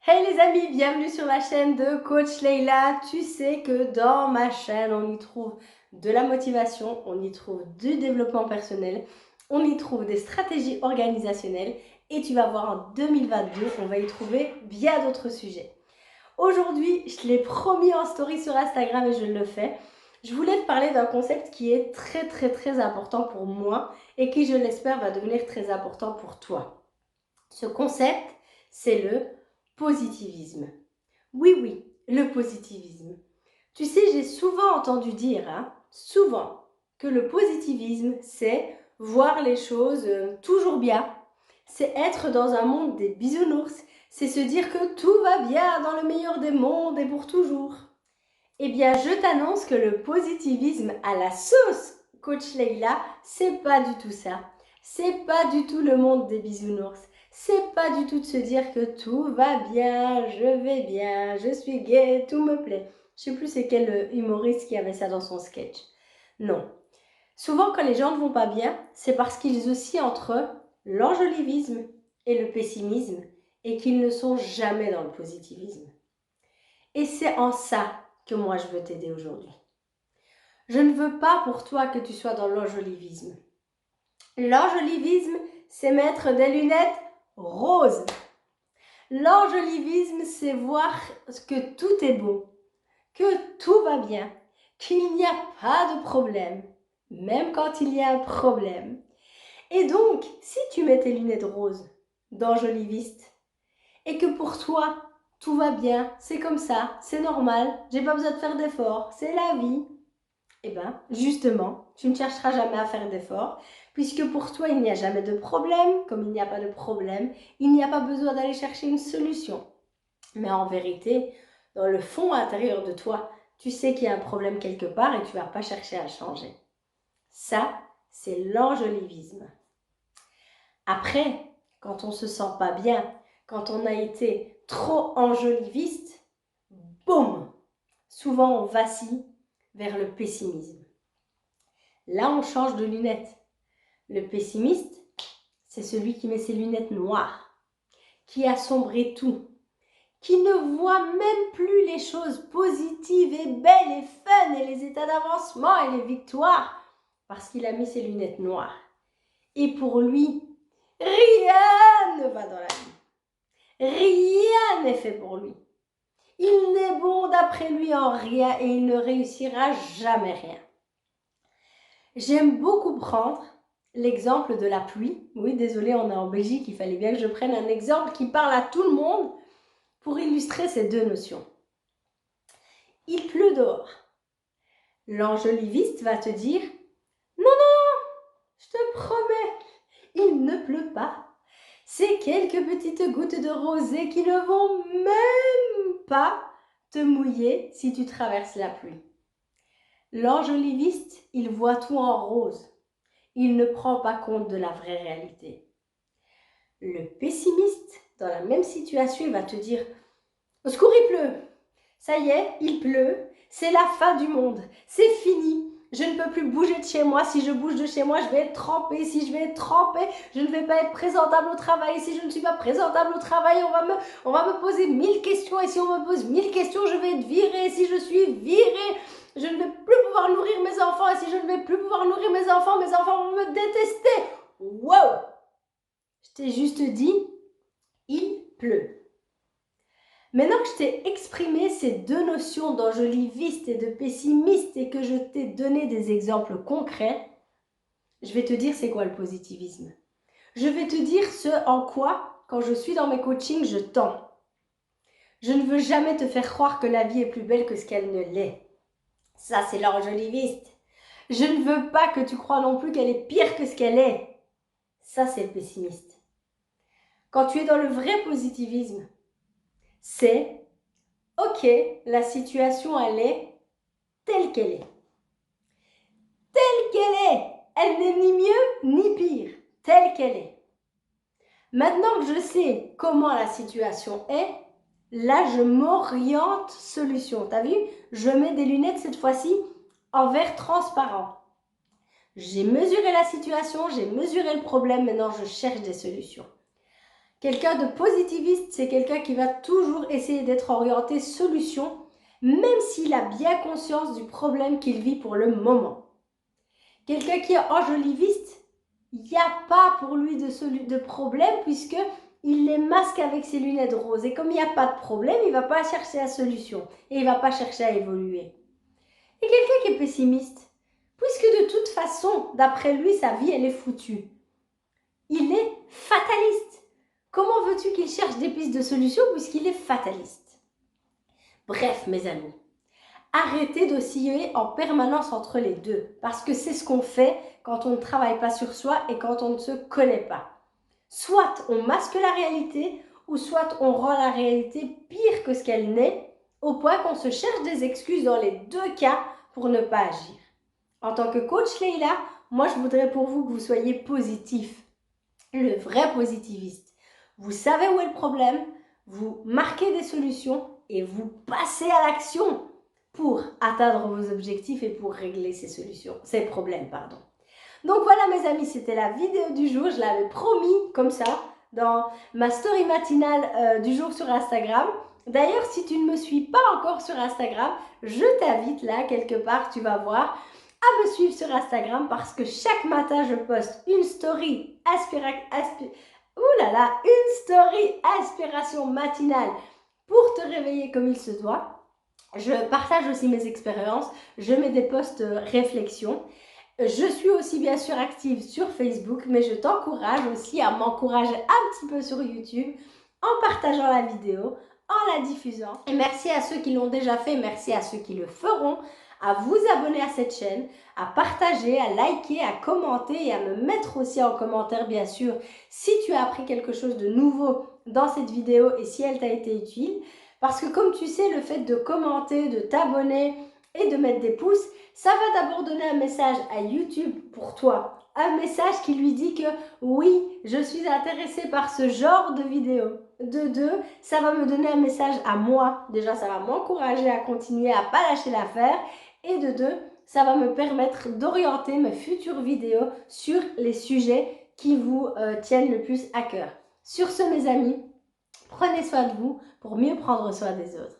Hey les amis, bienvenue sur la chaîne de Coach Leila. Tu sais que dans ma chaîne, on y trouve de la motivation, on y trouve du développement personnel, on y trouve des stratégies organisationnelles et tu vas voir en 2022, on va y trouver bien d'autres sujets. Aujourd'hui, je l'ai promis en story sur Instagram et je le fais. Je voulais te parler d'un concept qui est très important pour moi et qui, je l'espère, va devenir très important pour toi. Ce concept, c'est le positivisme. Oui, le positivisme. Tu sais, j'ai souvent entendu dire, souvent, que le positivisme, c'est voir les choses toujours bien. C'est être dans un monde des bisounours. C'est se dire que tout va bien dans le meilleur des mondes et pour toujours. Eh bien, je t'annonce que le positivisme à la sauce Coach Leila, c'est pas du tout ça. C'est pas du tout le monde des bisounours. C'est pas du tout de se dire que tout va bien, je vais bien, je suis gay, tout me plaît. Je sais plus c'est quel humoriste qui avait ça dans son sketch. Non. Souvent, quand les gens ne vont pas bien, c'est parce qu'ils oscillent entre l'enjolivisme et le pessimisme et qu'ils ne sont jamais dans le positivisme. Et c'est en ça que moi je veux t'aider aujourd'hui. Je ne veux pas pour toi que tu sois dans l'enjolivisme. L'enjolivisme, c'est mettre des lunettes roses. L'enjolivisme, c'est voir que tout est beau, que tout va bien, qu'il n'y a pas de problème, même quand il y a un problème. Et donc, si tu mets tes lunettes roses d'enjoliviste et que pour toi, tout va bien, c'est comme ça, c'est normal, j'ai pas besoin de faire d'efforts, c'est la vie. Eh bien, justement, tu ne chercheras jamais à faire d'efforts, puisque pour toi, il n'y a jamais de problème. Comme il n'y a pas de problème, il n'y a pas besoin d'aller chercher une solution. Mais en vérité, dans le fond intérieur de toi, tu sais qu'il y a un problème quelque part et tu ne vas pas chercher à changer. Ça, c'est l'enjolivisme. Après, quand on ne se sent pas bien, quand on a été trop enjoliviste, boum, souvent on vacille vers le pessimisme. Là, on change de lunettes. Le pessimiste, c'est celui qui met ses lunettes noires, qui assombrit tout, qui ne voit même plus les choses positives et belles et fun et les états d'avancement et les victoires parce qu'il a mis ses lunettes noires. Et pour lui, rien ne va dans la vie. Rien n'est fait pour lui. Il n'est bon d'après lui en rien et il ne réussira jamais rien. J'aime beaucoup prendre l'exemple de la pluie. Oui, désolé, on est en Belgique, il fallait bien que je prenne un exemple qui parle à tout le monde pour illustrer ces deux notions. Il pleut dehors. L'enjoliviste va te dire « Non, je te promets, il ne pleut pas. C'est quelques petites gouttes de rosée qui ne vont même pas te mouiller si tu traverses la pluie. » L'enjoliviste, il voit tout en rose. Il ne prend pas compte de la vraie réalité. Le pessimiste, dans la même situation, il va te dire « Au secours, il pleut. Ça y est, il pleut. C'est la fin du monde. C'est fini. Je ne peux plus bouger de chez moi. Si je bouge de chez moi, je vais être trempée. Si je vais être trempée, je ne vais pas être présentable au travail. Si je ne suis pas présentable au travail, on va me poser 1000 questions. Et si on me pose 1000 questions, je vais être virée. Si je suis virée, je ne vais plus pouvoir nourrir mes enfants. Et si je ne vais plus pouvoir nourrir mes enfants vont me détester. » Wow! Je t'ai juste dit, il pleut. Maintenant que je t'ai exprimé ces deux notions d'enjoliviste et de pessimiste et que je t'ai donné des exemples concrets, je vais te dire c'est quoi le positivisme. Je vais te dire ce en quoi, quand je suis dans mes coachings, je tends. Je ne veux jamais te faire croire que la vie est plus belle que ce qu'elle ne l'est. Ça, c'est l'enjoliviste. Je ne veux pas que tu crois non plus qu'elle est pire que ce qu'elle est. Ça, c'est le pessimiste. Quand tu es dans le vrai positivisme, c'est « Ok, la situation, elle est telle qu'elle est. Telle qu'elle est. Elle n'est ni mieux ni pire. Telle qu'elle est. Maintenant que je sais comment la situation est, là, je m'oriente solution. T'as vu? Je mets des lunettes cette fois-ci en verre transparent. J'ai mesuré la situation, j'ai mesuré le problème, maintenant je cherche des solutions. Quelqu'un de positiviste, c'est quelqu'un qui va toujours essayer d'être orienté solution, même s'il a bien conscience du problème qu'il vit pour le moment. Quelqu'un qui est enjoliviste, il n'y a pas pour lui de problème puisque il les masque avec ses lunettes roses. Et comme il n'y a pas de problème, il ne va pas chercher la solution et il ne va pas chercher à évoluer. Et quelqu'un qui est pessimiste, puisque de toute façon, d'après lui, sa vie, elle est foutue. Il est fataliste. Comment veux-tu qu'il cherche des pistes de solution puisqu'il est fataliste? Bref, mes amis, arrêtez d'osciller en permanence entre les deux, parce que c'est ce qu'on fait quand on ne travaille pas sur soi et quand on ne se connaît pas. Soit on masque la réalité, ou soit on rend la réalité pire que ce qu'elle n'est, au point qu'on se cherche des excuses dans les deux cas pour ne pas agir. En tant que coach Leïla, moi je voudrais pour vous que vous soyez positif, le vrai positiviste. Vous savez où est le problème, vous marquez des solutions et vous passez à l'action pour atteindre vos objectifs et pour régler ces problèmes. Donc voilà mes amis, c'était la vidéo du jour, je l'avais promis comme ça dans ma story matinale du jour sur Instagram. D'ailleurs, si tu ne me suis pas encore sur Instagram, je t'invite là quelque part, tu vas voir, à me suivre sur Instagram parce que chaque matin je poste une story inspiration matinale pour te réveiller comme il se doit. Je partage aussi mes expériences, je mets des posts réflexion. Je suis aussi bien sûr active sur Facebook, mais je t'encourage aussi à m'encourager un petit peu sur YouTube en partageant la vidéo, en la diffusant. Et merci à ceux qui l'ont déjà fait, merci à ceux qui le feront, à vous abonner à cette chaîne, à partager, à liker, à commenter et à me mettre aussi en commentaire bien sûr si tu as appris quelque chose de nouveau dans cette vidéo et si elle t'a été utile. Parce que comme tu sais, le fait de commenter, de t'abonner et de mettre des pouces, ça va d'abord donner un message à YouTube pour toi. Un message qui lui dit que oui, je suis intéressée par ce genre de vidéo. De deux, ça va me donner un message à moi. Déjà, ça va m'encourager à continuer à pas lâcher l'affaire. Et de deux, ça va me permettre d'orienter mes futures vidéos sur les sujets qui vous tiennent le plus à cœur. Sur ce, mes amis, prenez soin de vous pour mieux prendre soin des autres.